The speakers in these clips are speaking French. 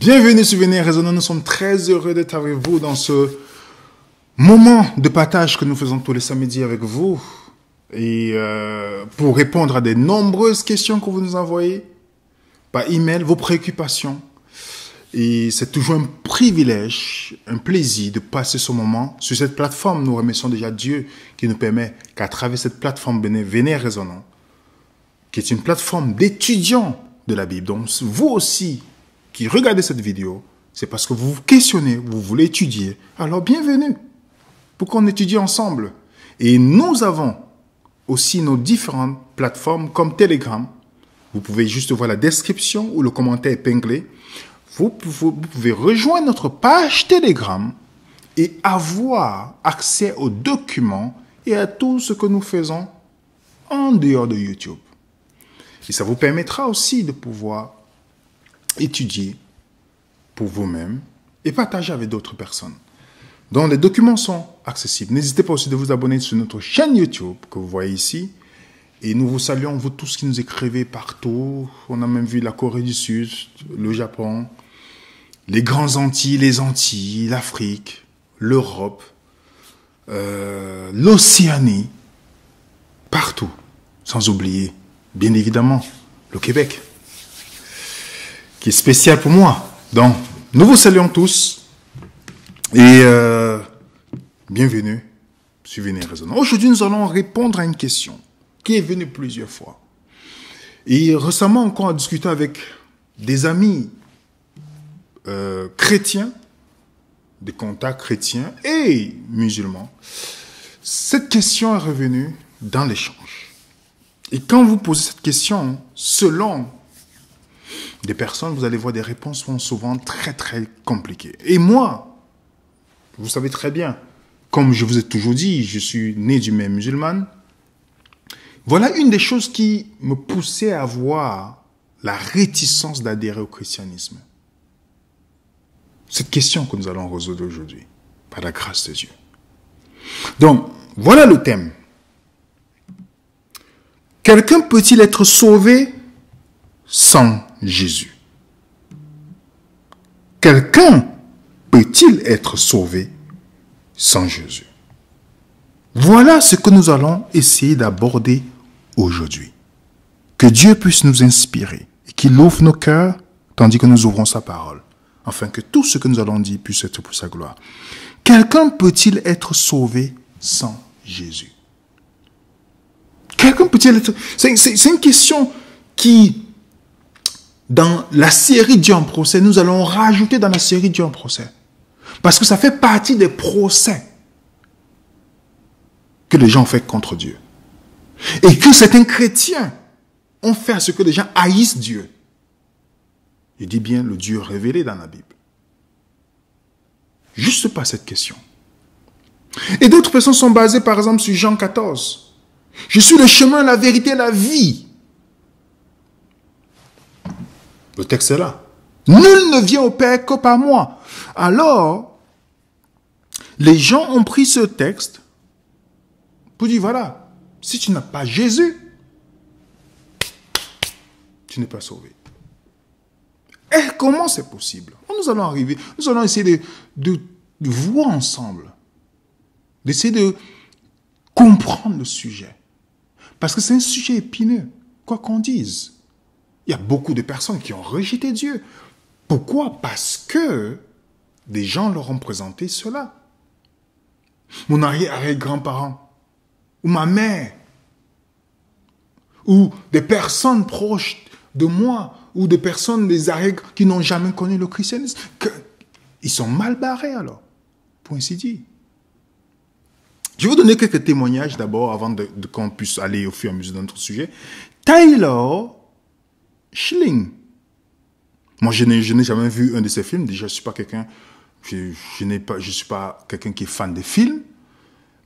Bienvenue sur Venez Raisonnant, nous sommes très heureux d'être avec vous dans ce moment de partage que nous faisons tous les samedis avec vous. Et pour répondre à des nombreuses questions que vous nous envoyez par email, vos préoccupations. Et c'est toujours un privilège, un plaisir de passer ce moment sur cette plateforme. Nous remercions déjà Dieu qui nous permet qu'à travers cette plateforme Venez Raisonnant, qui est une plateforme d'étudiants de la Bible. Donc vous aussi qui regardez cette vidéo, c'est parce que vous vous questionnez, vous voulez étudier. Alors bienvenue pour qu'on étudie ensemble. Et nous avons aussi nos différentes plateformes comme Telegram. Vous pouvez juste voir la description ou le commentaire épinglé. Vous pouvez rejoindre notre page Telegram et avoir accès aux documents et à tout ce que nous faisons en dehors de YouTube. Et ça vous permettra aussi de pouvoir étudier pour vous-même et partager avec d'autres personnes. Donc les documents sont accessibles. N'hésitez pas aussi de vous abonner sur notre chaîne YouTube que vous voyez ici. Et nous vous saluons, vous tous qui nous écrivez partout. On a même vu la Corée du Sud, le Japon, les Grands Antilles, les Antilles, l'Afrique, l'Europe, l'Océanie, partout. Sans oublier, bien évidemment, le Québec, qui est spécial pour moi. Donc, nous vous saluons tous et bienvenue sur Venez Raisonnant. Aujourd'hui, nous allons répondre à une question qui est venue plusieurs fois. Et récemment, encore, en discutant avec des amis chrétiens, des contacts chrétiens et musulmans, cette question est revenue dans l'échange. Et quand vous posez cette question, selon des personnes, vous allez voir des réponses sont souvent très très compliquées. Et moi, vous savez très bien, comme je vous ai toujours dit, je suis né d'une mère musulmane. Voilà une des choses qui me poussait à avoir la réticence d'adhérer au christianisme. Cette question que nous allons résoudre aujourd'hui, par la grâce de Dieu. Donc, voilà le thème. Quelqu'un peut-il être sauvé sans Jésus? Quelqu'un peut-il être sauvé sans Jésus? Voilà ce que nous allons essayer d'aborder aujourd'hui. Que Dieu puisse nous inspirer et qu'il ouvre nos cœurs tandis que nous ouvrons sa parole, afin que tout ce que nous allons dire puisse être pour sa gloire. Quelqu'un peut-il être sauvé sans Jésus? Quelqu'un peut-il être... C'est une question qui, dans la série Dieu en procès, nous allons rajouter dans la série Dieu en procès. Parce que ça fait partie des procès que les gens ont fait contre Dieu. Et que certains chrétiens ont fait à ce que les gens haïssent Dieu. Je dis bien le Dieu révélé dans la Bible. Juste pas cette question. Et d'autres personnes sont basées par exemple sur Jean 14. Je suis le chemin, la vérité et la vie. Le texte est là. Nul ne vient au Père que par moi. Alors, les gens ont pris ce texte pour dire, voilà, si tu n'as pas Jésus, tu n'es pas sauvé. Et comment c'est possible? Nous allons arriver, nous allons essayer de voir ensemble, d'essayer de comprendre le sujet. Parce que c'est un sujet épineux, quoi qu'on dise. Il y a beaucoup de personnes qui ont rejeté Dieu. Pourquoi? Parce que des gens leur ont présenté cela. Mon arrière-grand-parent, ou ma mère, ou des personnes proches de moi, ou des personnes, des arrière qui n'ont jamais connu le christianisme. Ils sont mal barrés alors, pour ainsi dire. Je vais vous donner quelques témoignages d'abord, avant qu'on puisse aller au fur et à mesure de notre sujet. Taylor Schilling. Moi, je n'ai jamais vu un de ses films. Déjà, je suis pas quelqu'un, je suis pas quelqu'un qui est fan des films.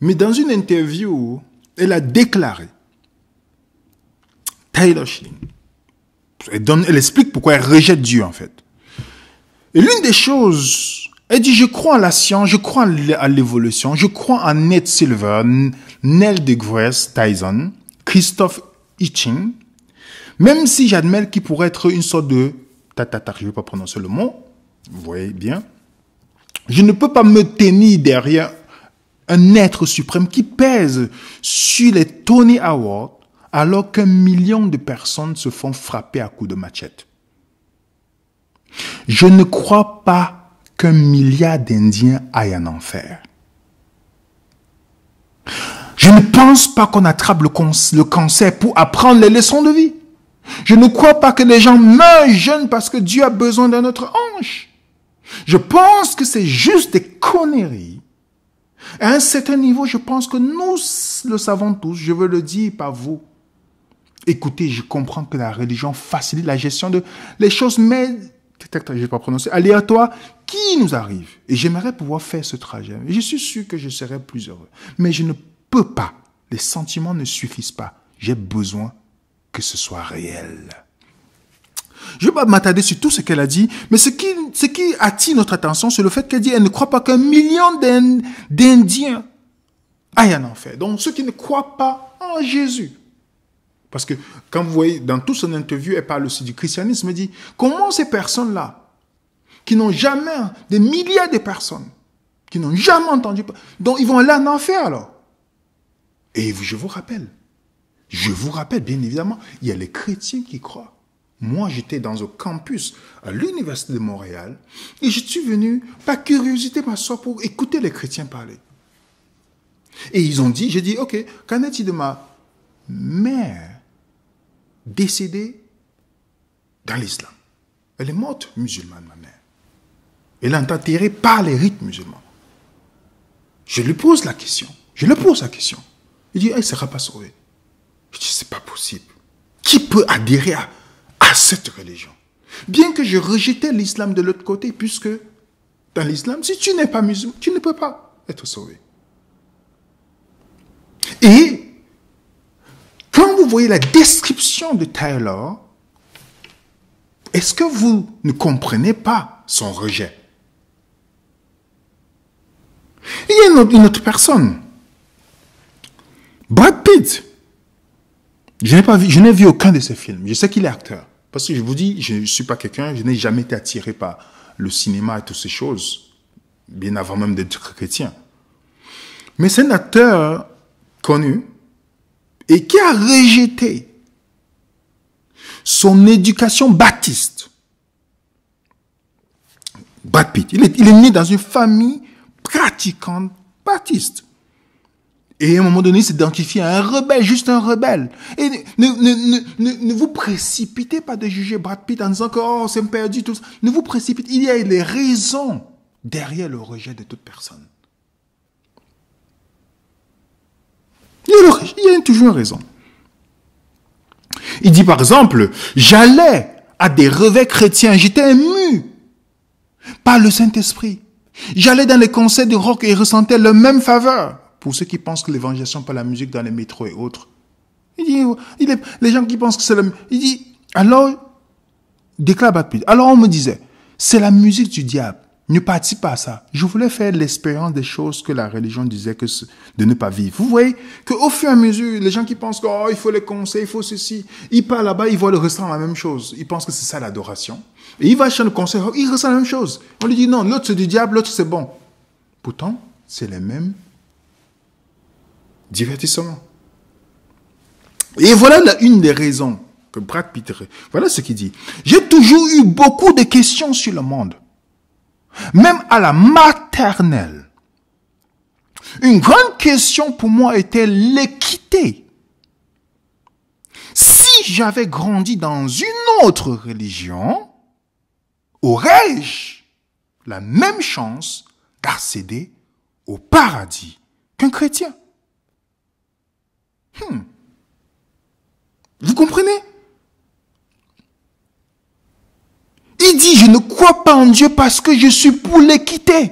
Mais dans une interview, elle a déclaré, Taylor Schilling, elle explique pourquoi elle rejette Dieu en fait. Et l'une des choses, elle dit, je crois en la science, je crois à l'évolution, je crois en Ned Silver, Neil deGrasse Tyson, Christophe Hitchens, même si j'admets qu'il pourrait être une sorte de, je ne vais pas prononcer le mot, Vous voyez bien? Je ne peux pas me tenir derrière un être suprême qui pèse sur les Tony Awards alors qu'un million de personnes se font frapper à coups de machette. Je ne crois pas qu'un milliard d'Indiens aillent en enfer. Je ne pense pas qu'on attrape le cancer pour apprendre les leçons de vie. Je ne crois pas que les gens meurent jeunes parce que Dieu a besoin d'un autre ange. Je pense que c'est juste des conneries. À un certain niveau, je pense que nous le savons tous. Je veux le dire par vous. Écoutez, je comprends que la religion facilite la gestion de les choses, mais je ne vais pas prononcer, aléatoires qui nous arrivent. Et j'aimerais pouvoir faire ce trajet. Et je suis sûr que je serai plus heureux. Mais je ne peux pas. Les sentiments ne suffisent pas. J'ai besoin que ce soit réel. Je ne vais pas m'attarder sur tout ce qu'elle a dit, mais ce qui attire notre attention, c'est le fait qu'elle dit qu'elle ne croit pas qu'un million d'Indiens aillent en enfer. Donc, ceux qui ne croient pas en Jésus. Parce que, quand vous voyez, dans toute son interview, elle parle aussi du christianisme, elle dit, comment ces personnes-là, qui n'ont jamais, des milliers de personnes, qui n'ont jamais entendu, donc ils vont aller en enfer alors. Et je vous rappelle, bien évidemment, il y a les chrétiens qui croient. Moi, j'étais dans un campus à l'Université de Montréal et je suis venu, par curiosité, m'asseoir pour écouter les chrétiens parler. Et ils ont dit, j'ai dit, ok, qu'en est-il de ma mère décédée dans l'islam? Elle est morte musulmane, ma mère. Elle est enterrée par les rites musulmans. Je lui pose la question. Il dit, elle ne sera pas sauvée. Je dis, c'est pas possible. Qui peut adhérer à cette religion? Bien que je rejetais l'islam de l'autre côté, puisque dans l'islam, si tu n'es pas musulman, tu ne peux pas être sauvé. Et quand vous voyez la description de Taylor, est-ce que vous ne comprenez pas son rejet? Il y a une autre personne. Brad Pitt. Je n'ai vu aucun de ses films. Je sais qu'il est acteur. Parce que je vous dis, je ne suis pas quelqu'un, je n'ai jamais été attiré par le cinéma et toutes ces choses, bien avant même d'être chrétien. Mais c'est un acteur connu et qui a rejeté son éducation baptiste. Brad Pitt, il est né dans une famille pratiquante baptiste. Et à un moment donné, il s'identifie à un rebelle, juste un rebelle. Et ne vous précipitez pas de juger Brad Pitt en disant que oh, c'est perdu, tout ça. Ne vous précipitez. Il y a les raisons derrière le rejet de toute personne. Il y a toujours une raison. Il dit par exemple, j'allais à des revêts chrétiens, j'étais ému par le Saint-Esprit. J'allais dans les concerts de rock et ressentais la même faveur. Pour ceux qui pensent que l'évangélisation par la musique dans les métros et autres. Les gens qui pensent que c'est il dit, alors, déclare Brad Pitt. Alors on me disait, c'est la musique du diable. Ne participe pas à ça. Je voulais faire l'expérience des choses que la religion disait de ne pas vivre. Vous voyez qu'au fur et à mesure, les gens qui pensent qu'il faut les concerts, il faut ceci, ils partent là-bas, ils voient le restaurant la même chose. Ils pensent que c'est ça l'adoration. Et il va chez le concert, il ressent la même chose. On lui dit non, l'autre c'est du diable, l'autre c'est bon. Pourtant, c'est les mêmes divertissements. Et voilà une des raisons que Brad Pitt, voilà ce qu'il dit. J'ai toujours eu beaucoup de questions sur le monde. Même à la maternelle. Une grande question pour moi était l'équité. Si j'avais grandi dans une autre religion, aurais-je la même chance d'accéder au paradis qu'un chrétien? Vous comprenez? Il dit, je ne crois pas en Dieu parce que je suis pour l'équité.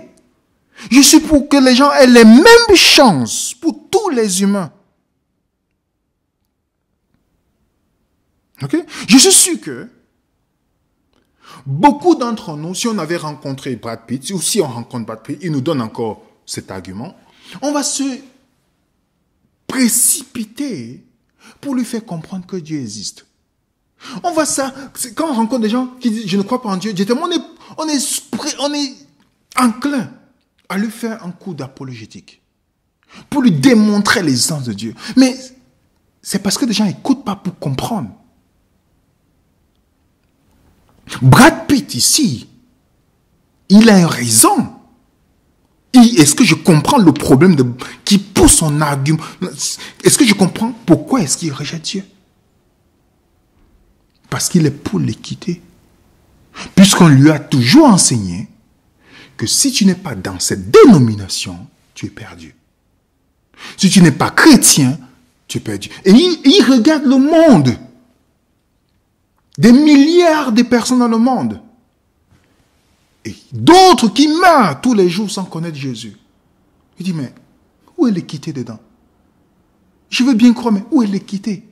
Je suis pour que les gens aient les mêmes chances pour tous les humains. Ok? Je suis sûr que beaucoup d'entre nous, si on avait rencontré Brad Pitt, ou si on rencontre Brad Pitt, il nous donne encore cet argument, on va se précipiter pour lui faire comprendre que Dieu existe. On voit ça, quand on rencontre des gens qui disent « je ne crois pas en Dieu », on est enclin à lui faire un coup d'apologétique pour lui démontrer l'existence de Dieu. Mais c'est parce que les gens n'écoutent pas pour comprendre. Brad Pitt ici, il a une raison. Est-ce que je comprends le problème qui pousse son argument? Est-ce que je comprends pourquoi est-ce qu'il rejette Dieu? Parce qu'il est pour l'équité. Puisqu'on lui a toujours enseigné que si tu n'es pas dans cette dénomination, tu es perdu. Si tu n'es pas chrétien, tu es perdu. Et il regarde le monde. Des milliards de personnes dans le monde. Et d'autres qui meurent tous les jours sans connaître Jésus. Il dit, mais où est l'équité dedans? Je veux bien croire, mais où est l'équité?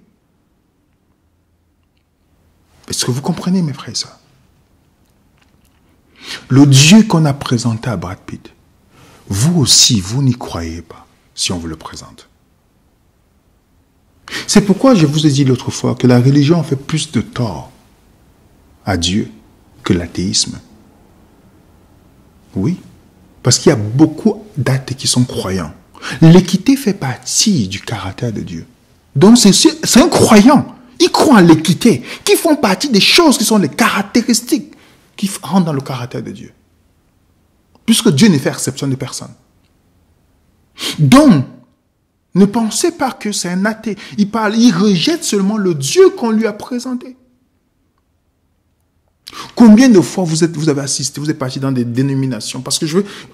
Est-ce que vous comprenez, mes frères et sœurs? Le Dieu qu'on a présenté à Brad Pitt, vous aussi, vous n'y croyez pas, si on vous le présente. C'est pourquoi je vous ai dit l'autre fois que la religion fait plus de tort à Dieu que l'athéisme. Oui, parce qu'il y a beaucoup d'athées qui sont croyants. L'équité fait partie du caractère de Dieu. Donc c'est un croyant. Il croit en l'équité, qui font partie des choses qui sont les caractéristiques qui rentrent dans le caractère de Dieu. Puisque Dieu ne fait exception de personne. Donc, ne pensez pas que c'est un athée. Il rejette seulement le Dieu qu'on lui a présenté. Combien de fois vous avez assisté, vous êtes parti dans des dénominations? Parce que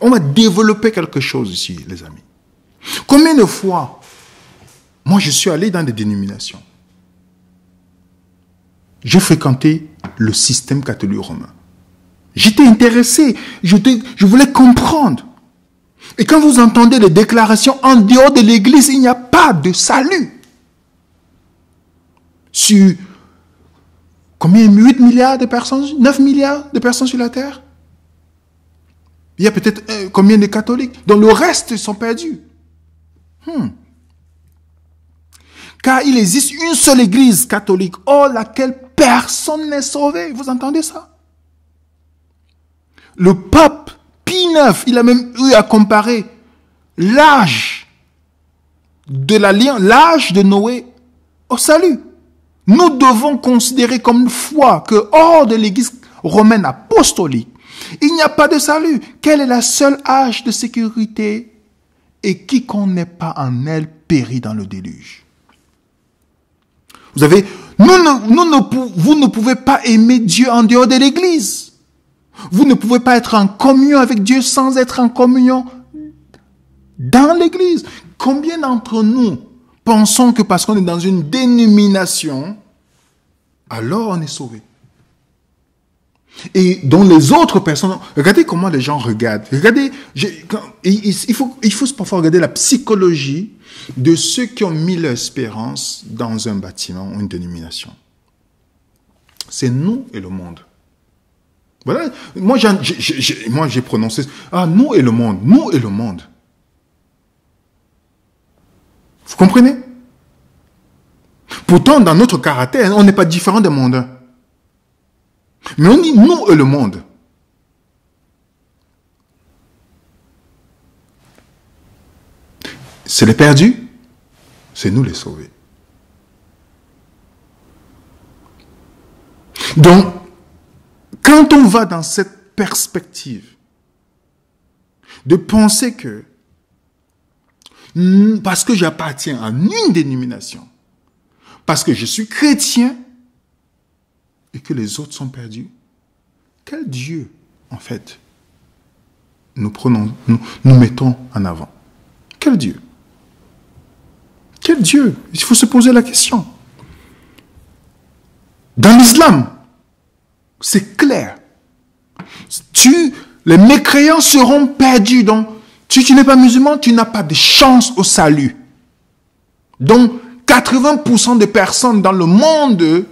on va développer quelque chose ici, les amis. Combien de fois, moi je suis allé dans des dénominations. J'ai fréquenté le système catholique romain. J'étais intéressé, je voulais comprendre. Et quand vous entendez les déclarations en dehors de l'église, il n'y a pas de salut. Sur combien? 8 milliards de personnes, 9 milliards de personnes sur la terre? Il y a peut-être combien de catholiques? Donc le reste sont perdus. Car il existe une seule église catholique, hors laquelle personne n'est sauvé. Vous entendez ça? Le pape Pie IX, il a même eu à comparer l'âge de Noé au salut. Nous devons considérer comme une foi que hors de l'église romaine apostolique, il n'y a pas de salut. Quel est le seul âge de sécurité? Et quiconque n'est pas en elle périt dans le déluge. Vous savez, vous ne pouvez pas aimer Dieu en dehors de l'église. Vous ne pouvez pas être en communion avec Dieu sans être en communion dans l'église. Combien d'entre nous pensons que parce qu'on est dans une dénomination, alors on est sauvé? Et dont les autres personnes... Regardez comment les gens regardent. Regardez, il faut parfois regarder la psychologie de ceux qui ont mis leur espérance dans un bâtiment ou une dénomination. C'est nous et le monde. Voilà. Moi, j'ai prononcé... Ah, nous et le monde. Nous et le monde. Vous comprenez? Pourtant, dans notre caractère, on n'est pas différent des mondains. Mais on dit nous et le monde. C'est les perdus, c'est nous les sauvés. Donc, quand on va dans cette perspective de penser que parce que j'appartiens à une dénomination, parce que je suis chrétien, et que les autres sont perdus, quel Dieu, en fait, nous mettons en avant? Quel Dieu? Quel Dieu? Il faut se poser la question. Dans l'islam, c'est clair. Les mécréants seront perdus. Donc, si tu n'es pas musulman, tu n'as pas de chance au salut. Donc, 80% des personnes dans le monde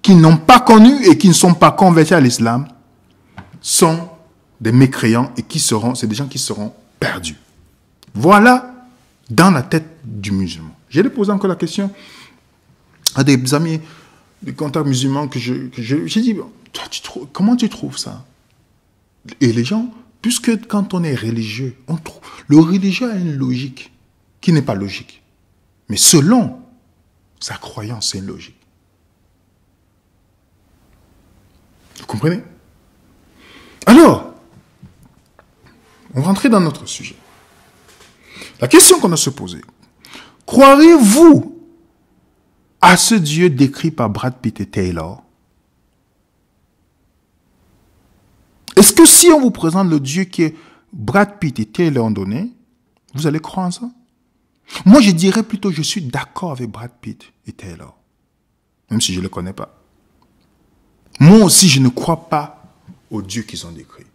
qui n'ont pas connu et qui ne sont pas convertis à l'islam sont des mécréants et c'est des gens qui seront perdus. Voilà dans la tête du musulman. J'ai posé encore la question à des amis, des contacts musulmans que j'ai dit, toi, comment tu trouves ça? Et les gens, puisque quand on est religieux, on trouve, le religieux a une logique qui n'est pas logique. Mais selon sa croyance, c'est une logique. Vous comprenez? Alors, on rentrait dans notre sujet. La question qu'on a se poser, croirez-vous à ce Dieu décrit par Brad Pitt et Taylor? Est-ce que si on vous présente le Dieu que Brad Pitt et Taylor ont donné, vous allez croire en ça? Moi, je dirais plutôt je suis d'accord avec Brad Pitt et Taylor, même si je ne le connais pas. Moi aussi, je ne crois pas au Dieu qu'ils ont décrit.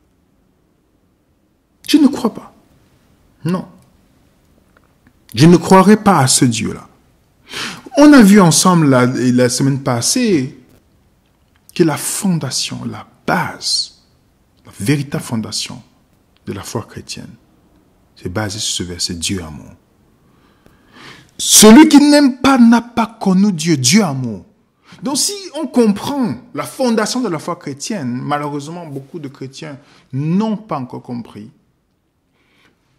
Je ne crois pas. Non. Je ne croirais pas à ce Dieu-là. On a vu ensemble la semaine passée que la fondation, la base, la véritable fondation de la foi chrétienne, c'est basé sur ce verset, Dieu amour. Celui qui n'aime pas n'a pas connu Dieu, Dieu amour. Donc si on comprend la fondation de la foi chrétienne, malheureusement beaucoup de chrétiens n'ont pas encore compris.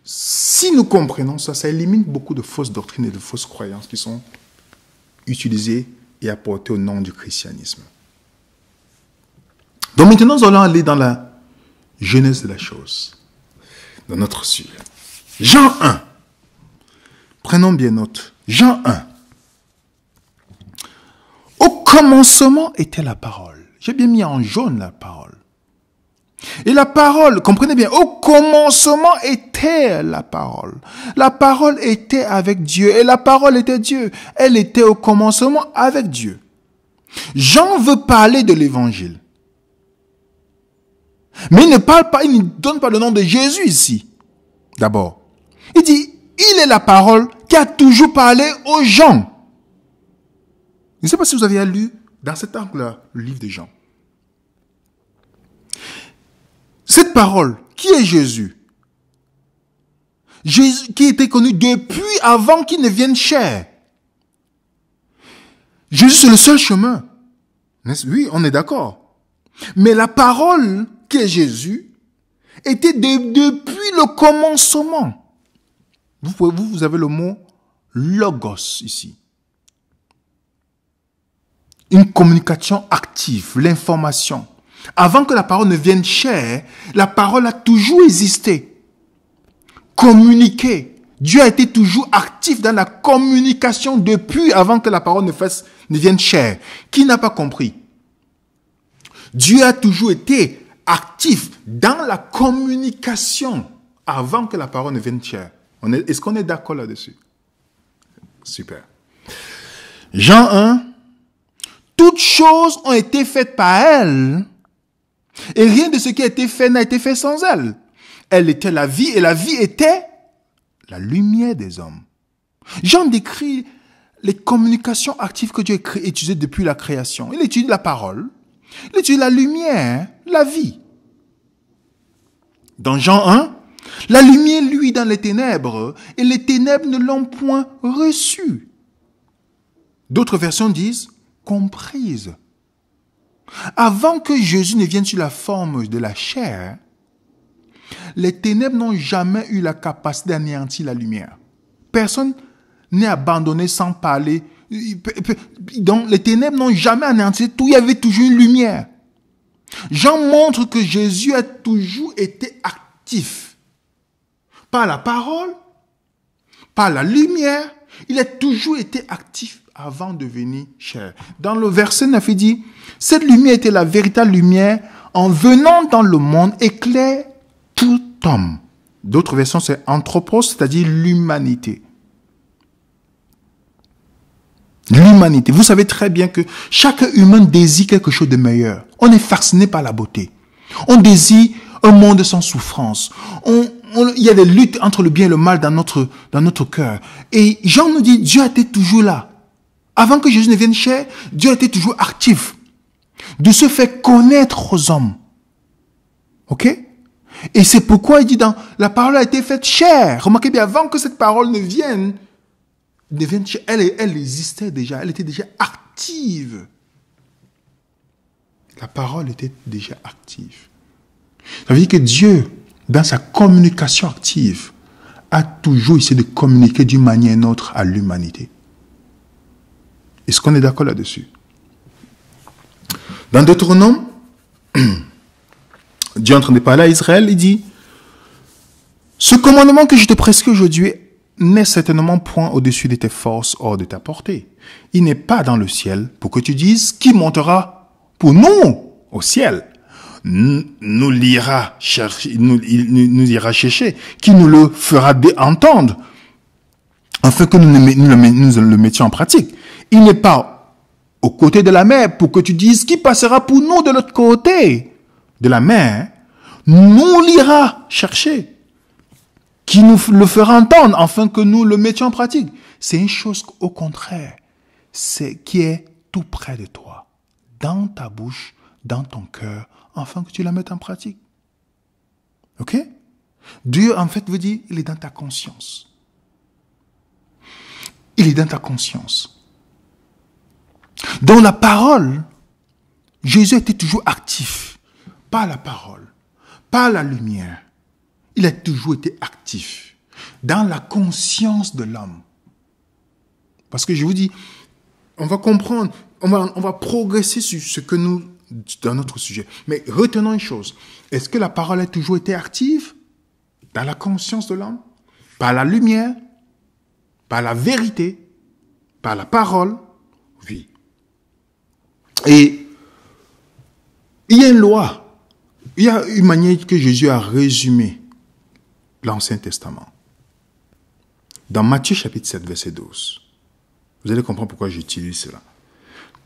Si nous comprenons ça, ça élimine beaucoup de fausses doctrines et de fausses croyances qui sont utilisées et apportées au nom du christianisme. Donc maintenant, nous allons aller dans la genèse de la chose, dans notre sujet. Jean 1. Prenons bien note. Jean 1. Au commencement était la parole. J'ai bien mis en jaune la parole. Et la parole, comprenez bien, au commencement était la parole. La parole était avec Dieu et la parole était Dieu. Elle était au commencement avec Dieu. Jean veut parler de l'évangile. Mais il ne parle pas, il ne donne pas le nom de Jésus ici. D'abord, il dit, il est la parole qui a toujours parlé aux gens. Je ne sais pas si vous avez lu dans cet angle-là le livre de Jean. Cette parole, qui est Jésus? Jésus qui était connu depuis avant qu'il ne vienne chair. Jésus, c'est le seul chemin. Oui, on est d'accord. Mais la parole qui est Jésus était depuis le commencement. Vous avez le mot logos ici. Une communication active, l'information. Avant que la parole ne vienne chair, la parole a toujours existé. Communiqué. Dieu a été toujours actif dans la communication depuis avant que la parole ne vienne chair. Qui n'a pas compris? Dieu a toujours été actif dans la communication avant que la parole ne vienne chair. Est-ce qu'on est d'accord là-dessus? Super. Jean 1. Toutes choses ont été faites par elle, et rien de ce qui a été fait n'a été fait sans elle. Elle était la vie, et la vie était la lumière des hommes. Jean décrit les communications actives que Dieu a utilisées depuis la création. Il étudie la parole, il étudie la lumière, la vie. Dans Jean 1, la lumière luit dans les ténèbres, et les ténèbres ne l'ont point reçue. D'autres versions disent comprise. Avant que Jésus ne vienne sur la forme de la chair, les ténèbres n'ont jamais eu la capacité d'anéantir la lumière. Personne n'est abandonné sans parler. Donc, les ténèbres n'ont jamais anéanti tout. Il y avait toujours une lumière. Jean montre que Jésus a toujours été actif. Par la parole, par la lumière, il a toujours été actif avant de venir chair. Dans le verset 9, il dit, cette lumière était la véritable lumière, en venant dans le monde, éclaire tout homme. D'autres versions, c'est anthropos, c'est-à-dire l'humanité. L'humanité. Vous savez très bien que chaque humain désire quelque chose de meilleur. On est fasciné par la beauté. On désire un monde sans souffrance. Il y a des luttes entre le bien et le mal dans notre cœur. Et Jean nous dit, Dieu était toujours là. Avant que Jésus ne vienne chair, Dieu était toujours actif. De se faire connaître aux hommes. Ok? Et c'est pourquoi il dit la parole a été faite chair. Remarquez bien, avant que cette parole ne vienne chair, elle existait déjà, elle était déjà active. La parole était déjà active. Ça veut dire que Dieu, dans sa communication active, a toujours essayé de communiquer d'une manière ou d'une autre à l'humanité. Est-ce qu'on est d'accord là-dessus? Dans Deutéronome, Dieu est en train de parler à Israël, il dit, ce commandement que je te prescris aujourd'hui n'est certainement point au-dessus de tes forces hors de ta portée. Il n'est pas dans le ciel pour que tu dises qui montera pour nous au ciel. Nous l'ira chercher, nous ira chercher, qui nous le fera entendre, afin que nous le mettions en pratique. Il n'est pas aux côtés de la mer pour que tu dises qui passera pour nous de l'autre côté de la mer. Nous l'ira chercher, qui nous le fera entendre, afin que nous le mettions en pratique. C'est une chose au contraire, c'est qui est tout près de toi, dans ta bouche, dans ton cœur, afin que tu la mettes en pratique. Ok? Dieu, en fait, veut dire, il est dans ta conscience. Il est dans ta conscience. Dans la parole, Jésus était toujours actif. Pas la parole, pas la lumière. Il a toujours été actif. Dans la conscience de l'homme. Parce que je vous dis, on va comprendre, on va progresser sur ce que nous, dans notre sujet. Mais retenons une chose. Est-ce que la parole a toujours été active dans la conscience de l'homme? Par la lumière? Par la vérité? Par la parole? Oui. Et il y a une loi. Il y a une manière que Jésus a résumé l'Ancien Testament. Dans Matthieu chapitre 7, verset 12. Vous allez comprendre pourquoi j'utilise cela.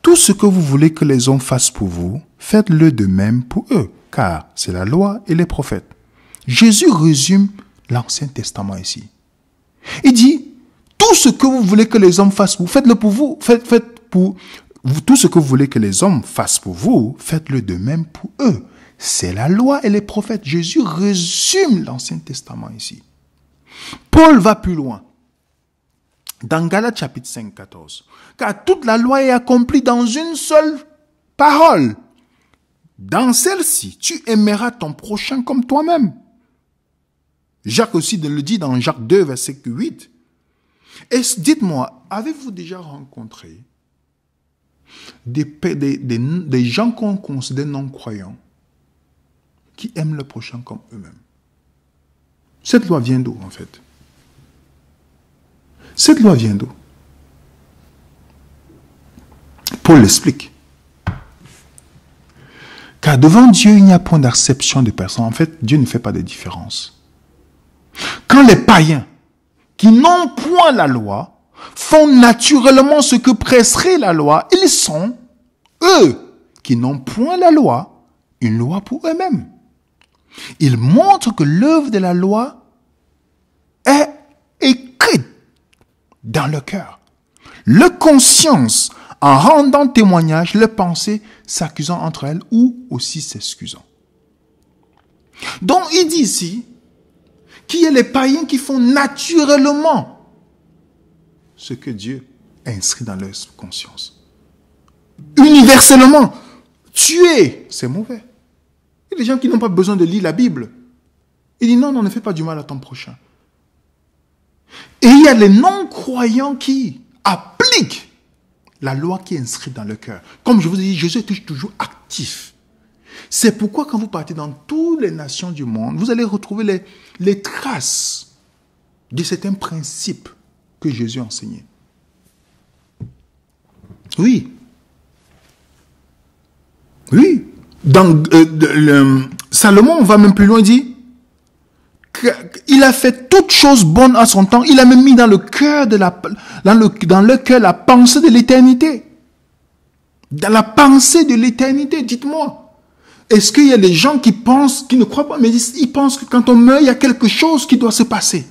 Tout ce que vous voulez que les hommes fassent pour vous, faites-le de même pour eux, car c'est la loi et les prophètes. Jésus résume l'Ancien Testament ici. Il dit, tout ce que vous voulez que les hommes fassent pour vous, faites-le pour vous, tout ce que vous voulez que les hommes fassent pour vous, faites-le de même pour eux. C'est la loi et les prophètes. Jésus résume l'Ancien Testament ici. Paul va plus loin. Dans Galates chapitre 5, 14. Car toute la loi est accomplie dans une seule parole. Dans celle-ci, tu aimeras ton prochain comme toi-même. Jacques aussi le dit dans Jacques 2, verset 8. Et dites-moi, avez-vous déjà rencontré des gens qu'on considère non-croyants qui aiment le prochain comme eux-mêmes? Cette loi vient d'où, en fait? Cette loi vient d'où? Paul l'explique. Car devant Dieu, il n'y a point d'acception de personne. En fait, Dieu ne fait pas de différence. Quand les païens, qui n'ont point la loi, font naturellement ce que presserait la loi, ils sont, eux, qui n'ont point la loi, une loi pour eux-mêmes. Ils montrent que l'œuvre de la loi est écrite dans le cœur. Le conscience, en rendant témoignage, le pensée s'accusant entre elles ou aussi s'excusant. Donc il dit ici qu'il y a les païens qui font naturellement ce que Dieu a inscrit dans leur conscience. Universellement, tuer, c'est mauvais. Il y a des gens qui n'ont pas besoin de lire la Bible. Il dit non, ne fais pas du mal à ton prochain. Et il y a les non-croyants qui appliquent la loi qui est inscrite dans le cœur. Comme je vous ai dit, Jésus est toujours actif. C'est pourquoi quand vous partez dans toutes les nations du monde, vous allez retrouver les traces de certains principes que Jésus a enseignés. Oui. Oui. Dans Salomon, on va même plus loin, il dit qu'il a fait toutes choses bonnes à son temps. Il a même mis dans le cœur dans le cœur la pensée de l'éternité. Dans la pensée de l'éternité, dites-moi. Est-ce qu'il y a des gens qui pensent, qui ne croient pas, mais ils pensent que quand on meurt, il y a quelque chose qui doit se passer?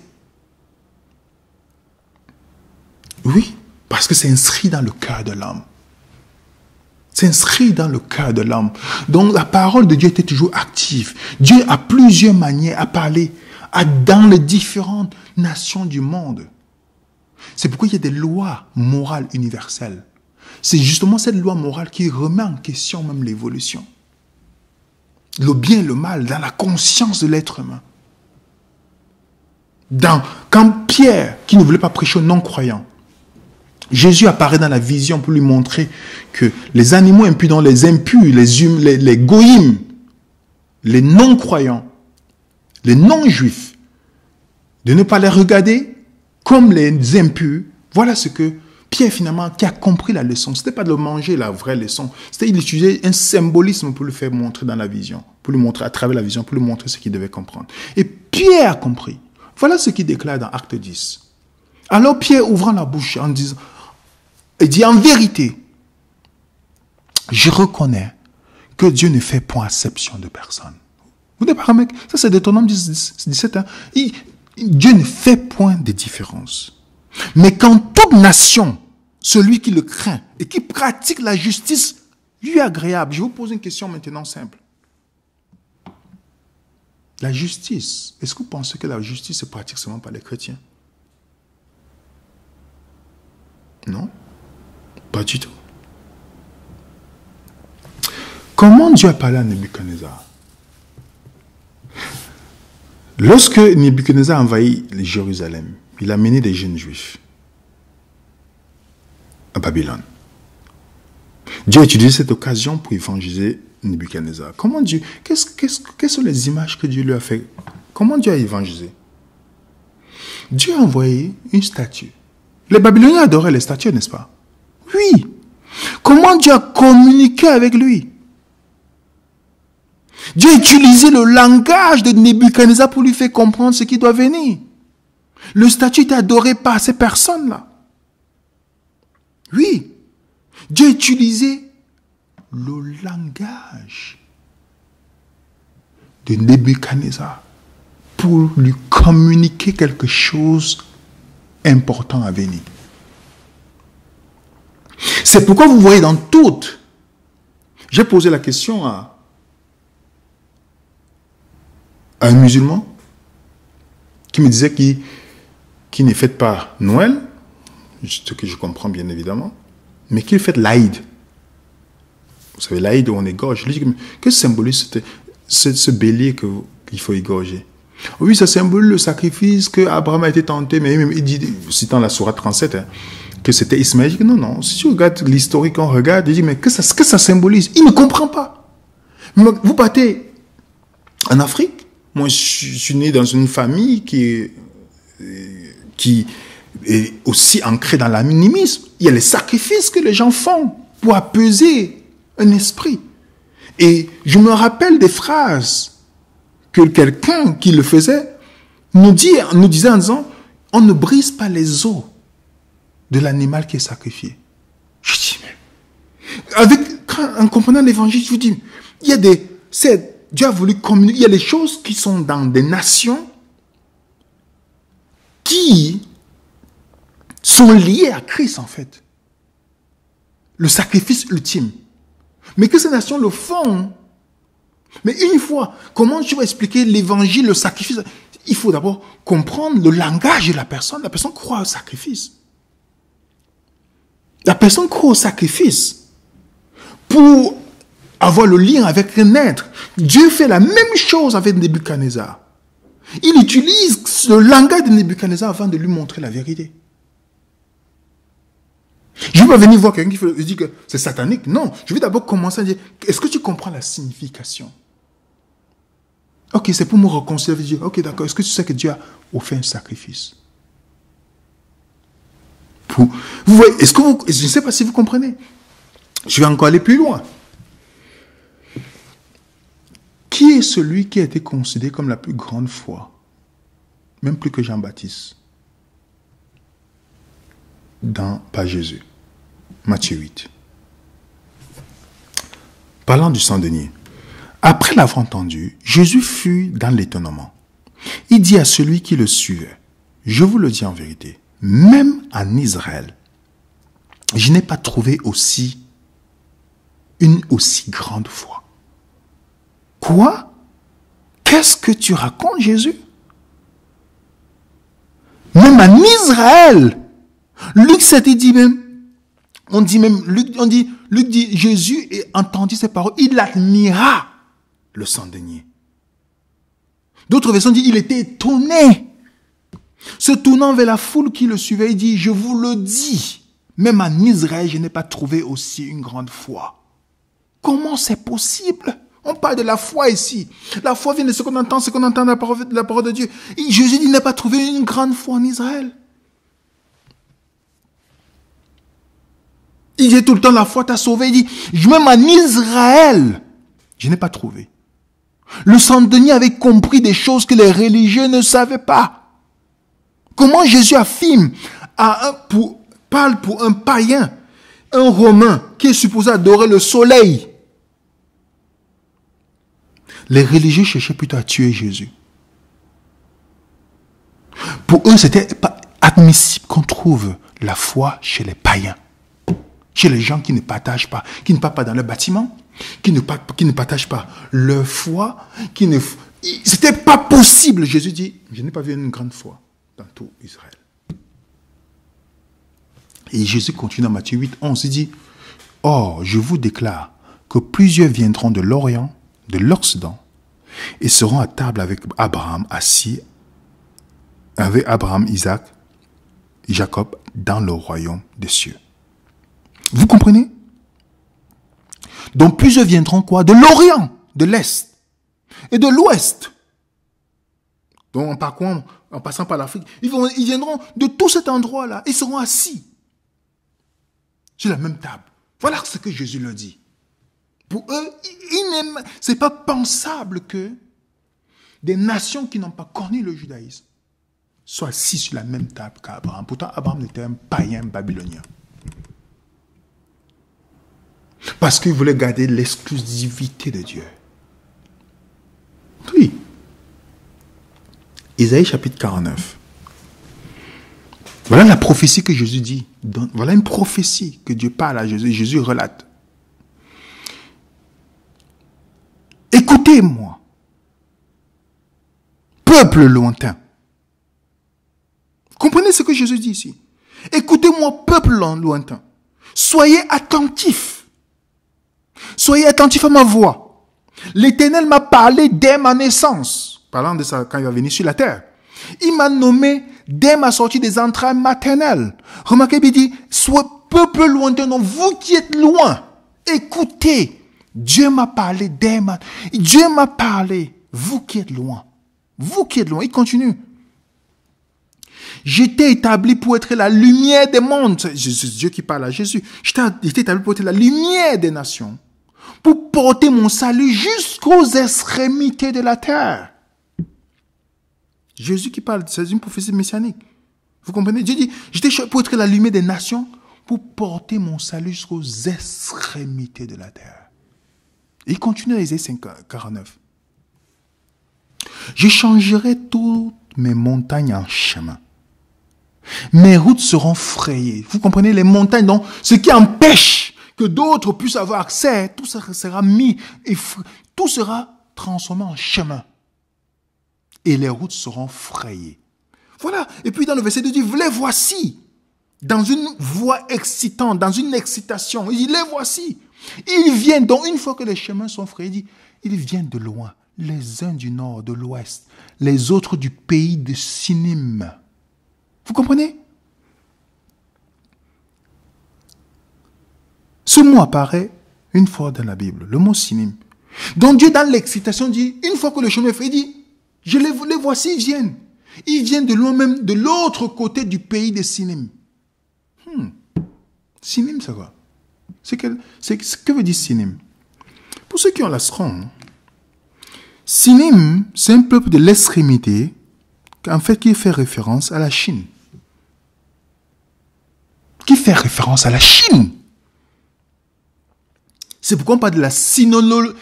Oui, parce que c'est inscrit dans le cœur de l'homme. C'est inscrit dans le cœur de l'homme. Donc la parole de Dieu était toujours active. Dieu a plusieurs manières à parler dans les différentes nations du monde. C'est pourquoi il y a des lois morales universelles. C'est justement cette loi morale qui remet en question même l'évolution. le bien et le mal dans la conscience de l'être humain. Quand Pierre, qui ne voulait pas prêcher aux non-croyants, Jésus apparaît dans la vision pour lui montrer que les animaux impudents, les impurs, les goïms, les non-croyants, les non-juifs, de ne pas les regarder comme les impurs. Voilà ce que Pierre, finalement, qui a compris la leçon. Ce n'était pas de le manger, la vraie leçon. C'était d'utiliser un symbolisme pour le faire montrer dans la vision, pour lui montrer à travers la vision, pour lui montrer ce qu'il devait comprendre. Et Pierre a compris. Voilà ce qu'il déclare dans Acte 10. Alors Pierre, ouvrant la bouche en disant, il dit, en vérité, je reconnais que Dieu ne fait point exception de personne. Vous n'avez pas remarqué? Ça, c'est Deutéronome 17. Hein? Dieu ne fait point de différence. Mais quand toute nation, celui qui le craint et qui pratique la justice, lui est agréable. Je vous pose une question maintenant simple. La justice, est-ce que vous pensez que la justice se pratique seulement par les chrétiens? Non, pas du tout. Comment Dieu a parlé à Nebuchadnezzar? Lorsque Nebuchadnezzar a envahi Jérusalem, il a mené des jeunes juifs à Babylone. Dieu a utilisé cette occasion pour évangéliser Nebuchadnezzar. Comment Dieu, quelles sont les images que Dieu lui a fait? Comment Dieu a évangélisé? Dieu a envoyé une statue. Les Babyloniens adoraient les statues, n'est-ce pas? Oui. Comment Dieu a communiqué avec lui? Dieu a utilisé le langage de Nebuchadnezzar pour lui faire comprendre ce qui doit venir. Le statut était adoré par ces personnes-là. Oui. Dieu a utilisé le langage de Nebuchadnezzar pour lui communiquer quelque chose d'important à venir. C'est pourquoi vous voyez dans toutes. J'ai posé la question à un musulman qui me disait qu'il ne fête pas Noël, ce que je comprends bien évidemment, mais qu'il fête l'Aïd. Vous savez, l'Aïd où on égorge. Je lui dis que symbolise ce bélier qu'il faut égorger? Oui, ça symbolise le sacrifice que Abraham a été tenté, mais il dit, citant la sourate 37, hein, que c'était Ismaël. Je dis, non, si tu regardes l'historique, on regarde, il dit, mais que ça symbolise? Il ne comprend pas. Vous partez en Afrique. Moi, je suis né dans une famille qui est aussi ancrée dans l'animisme. Il y a les sacrifices que les gens font pour apaiser un esprit. Et je me rappelle des phrases que quelqu'un qui le faisait nous disait en disant, on ne brise pas les os de l'animal qui est sacrifié. Je dis, mais en comprenant l'évangile, je vous dis, Dieu a voulu communiquer. Il y a des choses qui sont dans des nations qui sont liées à Christ, en fait. Le sacrifice ultime. Mais que ces nations le font. Mais une fois, comment tu vas expliquer l'évangile, le sacrifice? Il faut d'abord comprendre le langage de la personne. La personne croit au sacrifice. La personne croit au sacrifice pour avoir le lien avec un être. Dieu fait la même chose avec Nebuchadnezzar. Il utilise le langage de Nebuchadnezzar afin de lui montrer la vérité. Je ne vais pas venir voir quelqu'un qui dit que c'est satanique. Non, je vais d'abord commencer à dire, est-ce que tu comprends la signification? Ok, c'est pour me réconcilier avec Dieu. Ok, d'accord. Est-ce que tu sais que Dieu a offert un sacrifice? Vous voyez, je ne sais pas si vous comprenez. Je vais encore aller plus loin. Qui est celui qui a été considéré comme la plus grande foi, même plus que Jean-Baptiste, par Jésus? Matthieu 8. Parlant du Saint-Denis. Après l'avoir entendu, Jésus fut dans l'étonnement. Il dit à celui qui le suivait, je vous le dis en vérité, même en Israël, je n'ai pas trouvé une aussi grande foi. Quoi? Qu'est-ce que tu racontes, Jésus? Même en Israël, Luc s'était dit même, Luc dit, Jésus entendit ces paroles, il admira le cendenier. D'autres versions disent, il était étonné. Se tournant vers la foule qui le suivait, il dit, je vous le dis, même en Israël, je n'ai pas trouvé aussi une grande foi. Comment c'est possible? On parle de la foi ici. La foi vient de ce qu'on entend de la parole de Dieu. Et Jésus dit, il n'a pas trouvé une grande foi en Israël. Il dit tout le temps, la foi t'a sauvé. Il dit, même en Israël, je n'ai pas trouvé. Le cendenier avait compris des choses que les religieux ne savaient pas. Comment Jésus affirme, parle pour un païen, un Romain, qui est supposé adorer le soleil. Les religieux cherchaient plutôt à tuer Jésus. Pour eux, c'était pas admissible qu'on trouve la foi chez les païens. Chez les gens qui ne partagent pas, qui ne partent pas dans le bâtiment, qui ne partagent pas leur foi, C'était pas possible. Jésus dit, je n'ai pas vu une grande foi dans tout Israël. Et Jésus continue dans Matthieu 8, 11, il dit, or, je vous déclare que plusieurs viendront de l'Orient, de l'Occident, et seront à table avec Abraham, assis avec Abraham, Isaac, Jacob, dans le royaume des cieux. Vous comprenez? Donc plusieurs viendront quoi? De l'Orient, de l'Est et de l'Ouest. Donc en passant par l'Afrique, ils viendront de tout cet endroit-là. Ils seront assis sur la même table. Voilà ce que Jésus leur dit. Pour eux, ce n'est pas pensable que des nations qui n'ont pas connu le judaïsme soient assis sur la même table qu'Abraham. Pourtant, Abraham était un païen babylonien. Parce qu'il voulait garder l'exclusivité de Dieu. Oui. Isaïe chapitre 49. Voilà la prophétie que Jésus dit. Voilà une prophétie que Dieu parle à Jésus. Jésus relate. Écoutez-moi, peuple lointain. Comprenez ce que Jésus dit ici. Écoutez-moi, peuple lointain. Soyez attentifs. Soyez attentifs à ma voix. L'Éternel m'a parlé dès ma naissance. Parlant de ça, quand il va venir sur la terre. Il m'a nommé dès ma sortie des entrailles maternelles. Remarquez, il dit, soyez peuple lointain, donc vous qui êtes loin, écoutez. Dieu m'a parlé Dieu m'a parlé, vous qui êtes loin. Vous qui êtes loin. Il continue. J'étais établi pour être la lumière des mondes. C'est Dieu qui parle à Jésus. J'étais établi pour être la lumière des nations. Pour porter mon salut jusqu'aux extrémités de la terre. Jésus qui parle, c'est une prophétie messianique. Vous comprenez? Dieu dit, j'étais pour être la lumière des nations, pour porter mon salut jusqu'aux extrémités de la terre. Et il continue à Isaïe 49. Je changerai toutes mes montagnes en chemin. Mes routes seront frayées. Vous comprenez, les montagnes, donc, ce qui empêche que d'autres puissent avoir accès, tout ça sera mis, et tout sera transformé en chemin. Et les routes seront frayées. Voilà. Et puis dans le verset 2, il dit, les voici. Dans une voix excitante, dans une excitation. Il dit, les voici. Ils viennent, donc une fois que les chemins sont frayés, il dit, ils viennent de loin. Les uns du nord, de l'ouest. Les autres du pays de Sinim. Vous comprenez? Ce mot apparaît une fois dans la Bible, le mot Sinim. Donc Dieu, dans l'excitation, dit, une fois que le chemin est fait, il dit, je les voici, ils viennent. Ils viennent de loin, même de l'autre côté du pays de Sinim. Sinim, c'est quoi? Que veut dire Sinim? Pour ceux qui ont la Stronge, Sinim, c'est un peuple de l'extrémité, en fait, qui fait référence à la Chine. Qui fait référence à la Chine. C'est pourquoi on parle de la sinologie,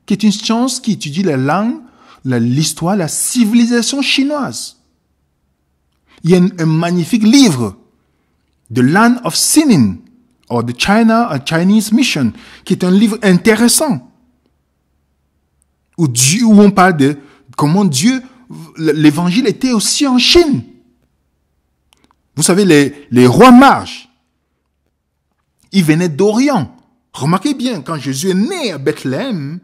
qui est une science qui étudie la langue, l'histoire, la civilisation chinoise. Il y a un magnifique livre, The Land of Sinin, or The Chinese Mission, qui est un livre intéressant, où on parle de comment Dieu, l'évangile était aussi en Chine. Vous savez, les rois mages, ils venaient d'Orient. Remarquez bien, quand Jésus est né à Bethléem,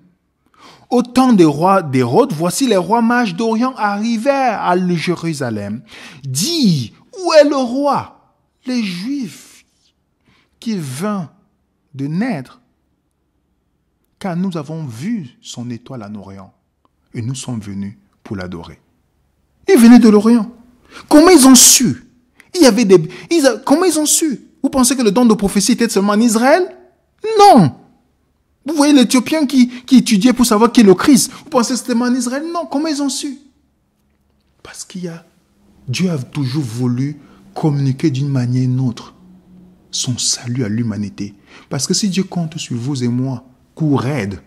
au temps des rois d'Hérode, voici les rois mages d'Orient arrivèrent à Jérusalem. Dit, où est le roi? Les Juifs qui vint de naître, car nous avons vu son étoile en Orient et nous sommes venus pour l'adorer. Ils venaient de l'Orient. Comment ils ont su? Comment ils ont su? Vous pensez que le don de prophétie était seulement en Israël? Non. Vous voyez l'Éthiopien qui étudiait pour savoir qui est le Christ. Vous pensez que c'était en Israël? Non. Comment ils ont su? Parce Dieu a toujours voulu communiquer d'une manière ou d'une autre son salut à l'humanité. Parce que si Dieu compte sur vous et moi, court raide,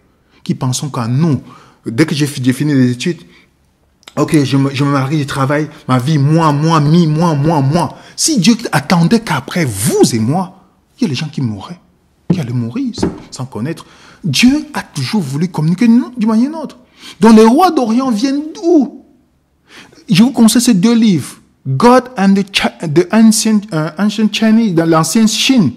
qui pensons qu'à nous, dès que j'ai fini les études, ok, je me marie, je travaille, ma vie, moi. Si Dieu attendait qu'après vous et moi, il y a les gens qui mourraient, qui allaient mourir sans connaître. Dieu a toujours voulu communiquer d'une manière ou d'une autre. Donc les rois d'Orient viennent d'où? Je vous conseille ces 2 livres. God and the Ancient Chinese, dans l'ancienne Chine.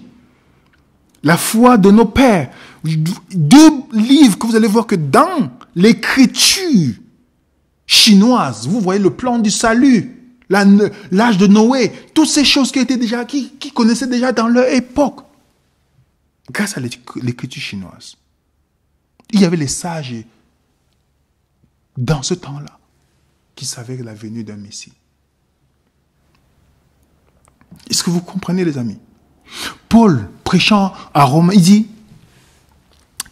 La foi de nos pères. 2 livres que vous allez voir que dans l'écriture chinoise, vous voyez le plan du salut, l'âge de Noé, toutes ces choses qui connaissaient déjà dans leur époque. Grâce à l'écriture chinoise. Il y avait les sages dans ce temps-là qui savaient la venue d'un Messie. Est-ce que vous comprenez, les amis? Paul, prêchant à Rome, il dit,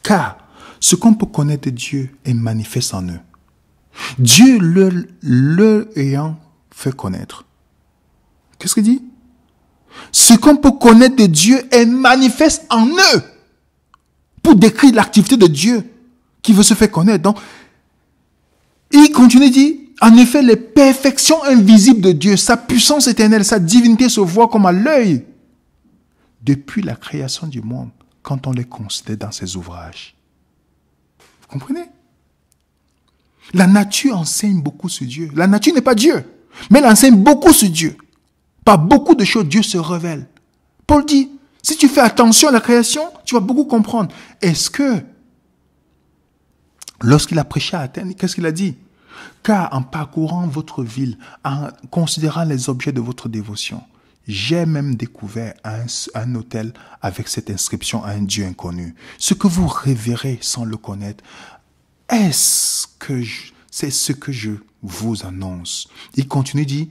car ce qu'on peut connaître de Dieu est manifeste en eux. Dieu le ayant fait connaître. Qu'est-ce qu'il dit? Ce qu'on peut connaître de Dieu est manifeste en eux. Pour décrire l'activité de Dieu qui veut se faire connaître. Donc, il continue, dit, en effet, les perfections invisibles de Dieu, sa puissance éternelle, sa divinité se voient comme à l'œil depuis la création du monde, quand on les considère dans ses ouvrages. Vous comprenez? La nature enseigne beaucoup sur Dieu. La nature n'est pas Dieu, mais elle enseigne beaucoup sur Dieu. Par beaucoup de choses, Dieu se révèle. Paul dit, si tu fais attention à la création, tu vas beaucoup comprendre. Est-ce que, lorsqu'il a prêché à Athènes, qu'est-ce qu'il a dit? Car en parcourant votre ville, en considérant les objets de votre dévotion, j'ai même découvert un autel avec cette inscription à un Dieu inconnu. Ce que vous révérez sans le connaître, c'est ce que je vous annonce. Il continue, dit,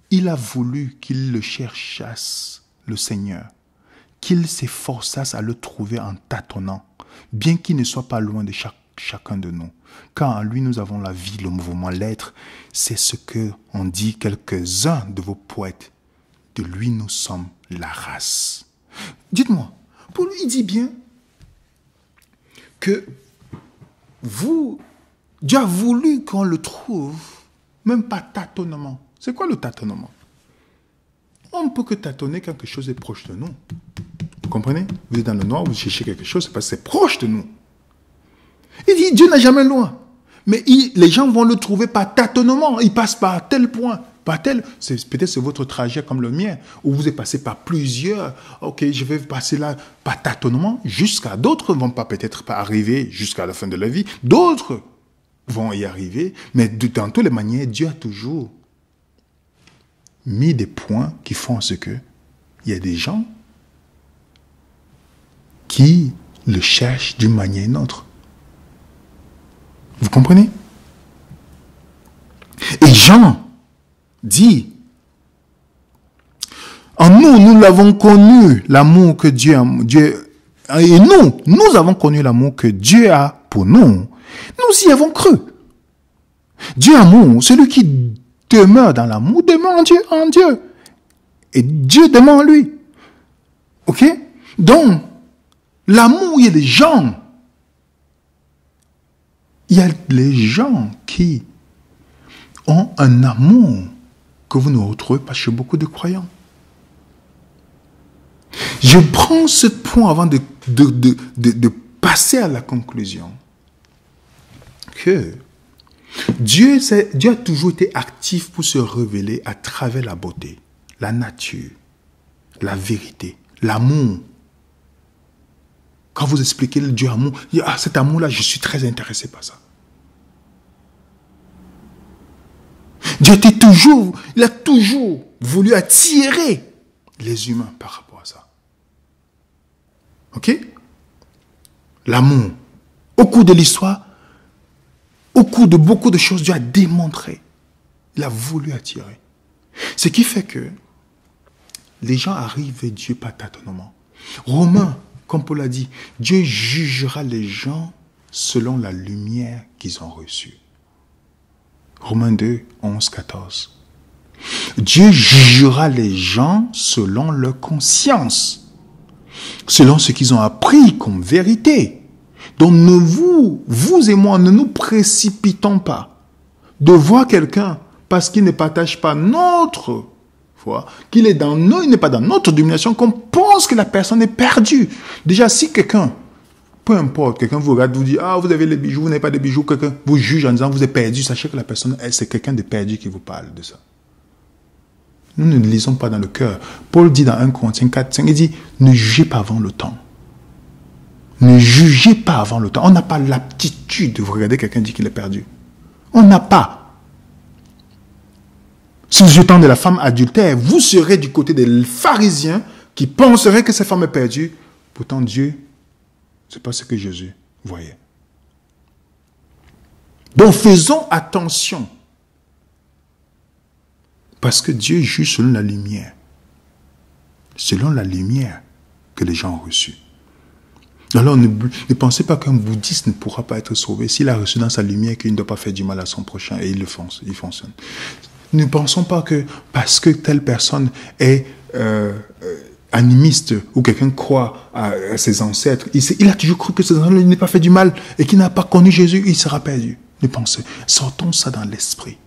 il a voulu qu'il le cherchasse, le Seigneur, qu'il s'efforçasse à le trouver en tâtonnant, bien qu'il ne soit pas loin de chacun de nous. Car en lui, nous avons la vie, le mouvement, l'être. C'est ce que ont dit quelques-uns de vos poètes. De lui, nous sommes la race. Dites-moi, Paul, il dit bien que Dieu a voulu qu'on le trouve, même pas tâtonnement. C'est quoi le tâtonnement? On ne peut que tâtonner quand quelque chose est proche de nous. Vous comprenez? Vous êtes dans le noir, vous cherchez quelque chose, c'est parce que c'est proche de nous. Il dit, Dieu n'est jamais loin. Mais les gens vont le trouver par tâtonnement. Il passe par tel point, par tel. Peut-être c'est votre trajet comme le mien, où vous êtes passé par plusieurs. Ok, je vais passer là par tâtonnement, jusqu'à d'autres vont peut-être pas arriver jusqu'à la fin de la vie. D'autres vont y arriver. Mais dans toutes les manières, Dieu a toujours mis des points qui font ce que il y a des gens qui le cherchent d'une manière ou d'une autre. Vous comprenez? Et Jean dit, en nous l'avons connu, l'amour que Dieu et nous avons connu l'amour que Dieu a pour nous. Nous y avons cru. Dieu amour, celui qui demeure dans l'amour, demeure en Dieu. Et Dieu demeure en lui. Ok? Donc, l'amour, il y a des gens. Il y a les gens qui ont un amour que vous ne retrouvez pas chez beaucoup de croyants. Je prends ce point avant de passer à la conclusion que Dieu a toujours été actif pour se révéler à travers la beauté, la nature, la vérité, l'amour. Quand vous expliquez le Dieu amour, cet amour-là, je suis très intéressé par ça. Il a toujours voulu attirer les humains par rapport à ça. Ok? L'amour. Au cours de l'histoire, au cours de beaucoup de choses, Dieu a démontré. Il a voulu attirer. Ce qui fait que les gens arrivent vers Dieu par tâtonnement. Romains, comme Paul a dit, Dieu jugera les gens selon la lumière qu'ils ont reçue. Romains 2, 11, 14. Dieu jugera les gens selon leur conscience, selon ce qu'ils ont appris comme vérité. Donc vous et moi, ne nous précipitons pas de voir quelqu'un parce qu'il ne partage pas notre foi, qu'il est dans nous, il n'est pas dans notre domination, qu'on pense que la personne est perdue. Déjà, si quelqu'un, peu importe, quelqu'un vous regarde, vous dit, ah, vous avez les bijoux, vous n'avez pas de bijoux, quelqu'un vous juge en disant, vous êtes perdu, sachez que la personne, c'est quelqu'un de perdu qui vous parle de ça. Nous ne lisons pas dans le cœur. Paul dit dans 1 Corinthiens 4, 5, il dit, ne jugez pas avant le temps. Ne jugez pas avant le temps. On n'a pas l'aptitude de regarder quelqu'un dire qu'il est perdu. On n'a pas. Si vous êtes de la femme adultère, vous serez du côté des pharisiens qui penseraient que cette femme est perdue. Pourtant, Dieu, c'est pas ce que Jésus voyait. Donc, faisons attention. Parce que Dieu juge selon la lumière. Selon la lumière que les gens ont reçue. Alors, ne pensez pas qu'un bouddhiste ne pourra pas être sauvé s'il a reçu dans sa lumière qu'il ne doit pas faire du mal à son prochain et il fonctionne. Ne pensons pas que parce que telle personne est animiste ou quelqu'un croit à ses ancêtres, il a toujours cru que ses ancêtres n'aient pas fait du mal et qu'il n'a pas connu Jésus, il sera perdu. Ne pensez, sortons ça dans l'esprit,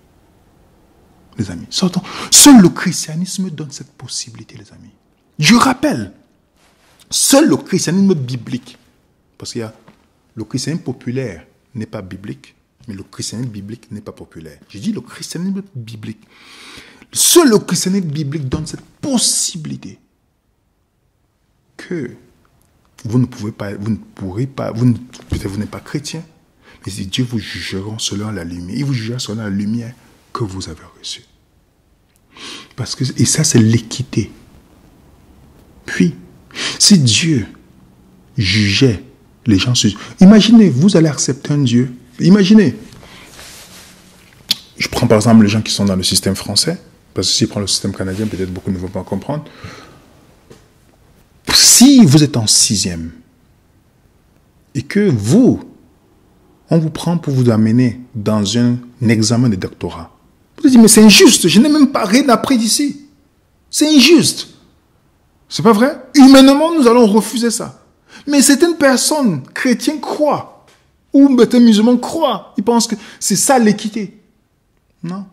les amis. Sortons. Seul le christianisme donne cette possibilité, les amis. Je rappelle, seul le christianisme biblique, parce qu'il y a le christianisme populaire n'est pas biblique, mais le christianisme biblique n'est pas populaire. Je dis le christianisme biblique. Seul le christianisme biblique donne cette possibilité que vous ne pouvez pas, vous ne pourrez pas, peut-être vous n'êtes pas chrétien, mais si Dieu vous jugera selon la lumière, il vous jugera selon la lumière que vous avez reçue. Parce que, et ça c'est l'équité. Puis, si Dieu jugeait les gens, imaginez, vous allez accepter un Dieu. Imaginez, je prends par exemple les gens qui sont dans le système français, parce que si je prends le système canadien, peut-être beaucoup ne vont pas comprendre. Si vous êtes en 6e et que on vous prend pour vous amener dans un examen de doctorat, vous dites, mais c'est injuste, je n'ai même pas rien appris d'ici. C'est injuste. C'est pas vrai? Humainement, nous allons refuser ça. Mais certaines personnes chrétiennes croient. Ou un musulman croit. Il pense que c'est ça l'équité. Non.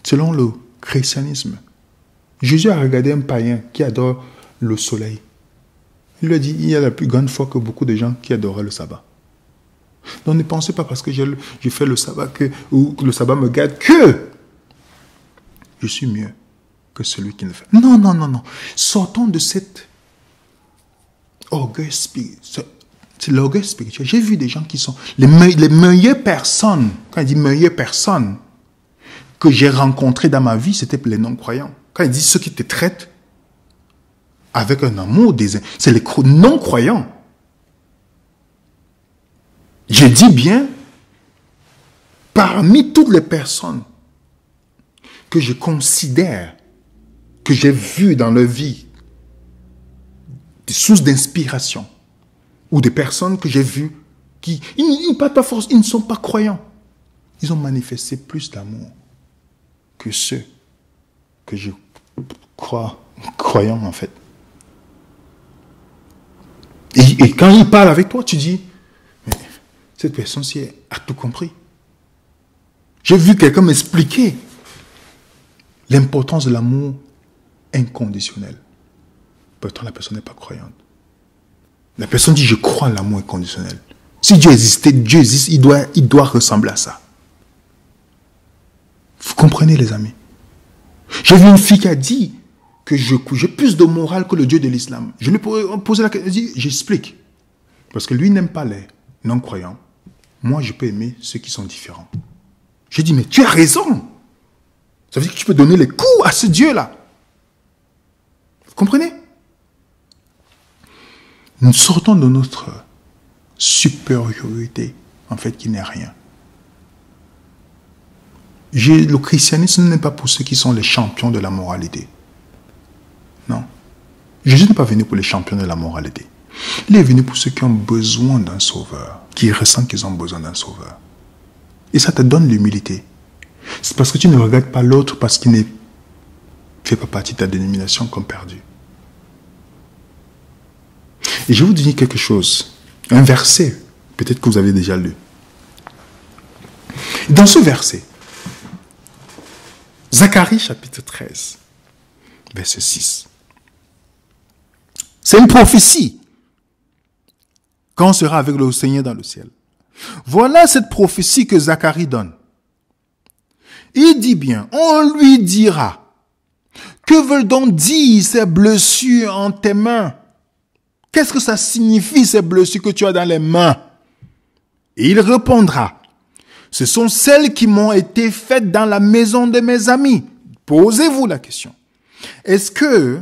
Selon le christianisme, Jésus a regardé un païen qui adore le soleil. Il lui a dit, il y a la plus grande foi que beaucoup de gens qui adoraient le sabbat. Donc ne pensez pas parce que j'ai fait le sabbat ou que le sabbat me garde que je suis mieux que celui qui ne le fait. Non, non, non, non. Sortons de cet orgueil spirituel. C'est l'orgueil spirituel. J'ai vu des gens qui sont les meilleures personnes, quand il dit meilleures personnes, que j'ai rencontrées dans ma vie, c'était les non-croyants. Quand il dit ceux qui te traitent avec un amour, c'est les non-croyants. Je dis bien, parmi toutes les personnes que je considère, que j'ai vues dans leur vie, des sources d'inspiration, ou des personnes que j'ai vues qui, ils ne sont pas croyants. Ils ont manifesté plus d'amour que ceux que je crois croyants en fait. Et quand ils parlent avec toi, tu dis, mais cette personne-ci a tout compris. J'ai vu quelqu'un m'expliquer l'importance de l'amour inconditionnel. Pourtant, la personne n'est pas croyante. La personne dit, je crois en l'amour inconditionnel. Si Dieu existait, Dieu existe, il doit ressembler à ça. Vous comprenez, les amis? J'ai vu une fille qui a dit que j'ai plus de morale que le Dieu de l'islam. Je lui ai posé la question, j'explique. Parce que lui n'aime pas les non-croyants. Moi, je peux aimer ceux qui sont différents. J'ai dit, mais tu as raison. Ça veut dire que tu peux donner les coups à ce Dieu-là. Vous comprenez? Nous sortons de notre supériorité, en fait, qui n'est rien. Le christianisme n'est pas pour ceux qui sont les champions de la moralité. Non. Jésus n'est pas venu pour les champions de la moralité. Il est venu pour ceux qui ont besoin d'un sauveur, qui ressentent qu'ils ont besoin d'un sauveur. Et ça te donne l'humilité. C'est parce que tu ne regardes pas l'autre parce qu'il ne fait pas partie de ta dénomination comme perdu. Et je vais vous dire quelque chose. Un verset, peut-être que vous avez déjà lu. Dans ce verset, Zacharie chapitre 13, verset 6. C'est une prophétie quand on sera avec le Seigneur dans le ciel. Voilà cette prophétie que Zacharie donne. Il dit bien, on lui dira, que veulent donc dire ces blessures en tes mains? Qu'est-ce que ça signifie ces blessures que tu as dans les mains? Et il répondra, ce sont celles qui m'ont été faites dans la maison de mes amis. Posez-vous la question. Est-ce que,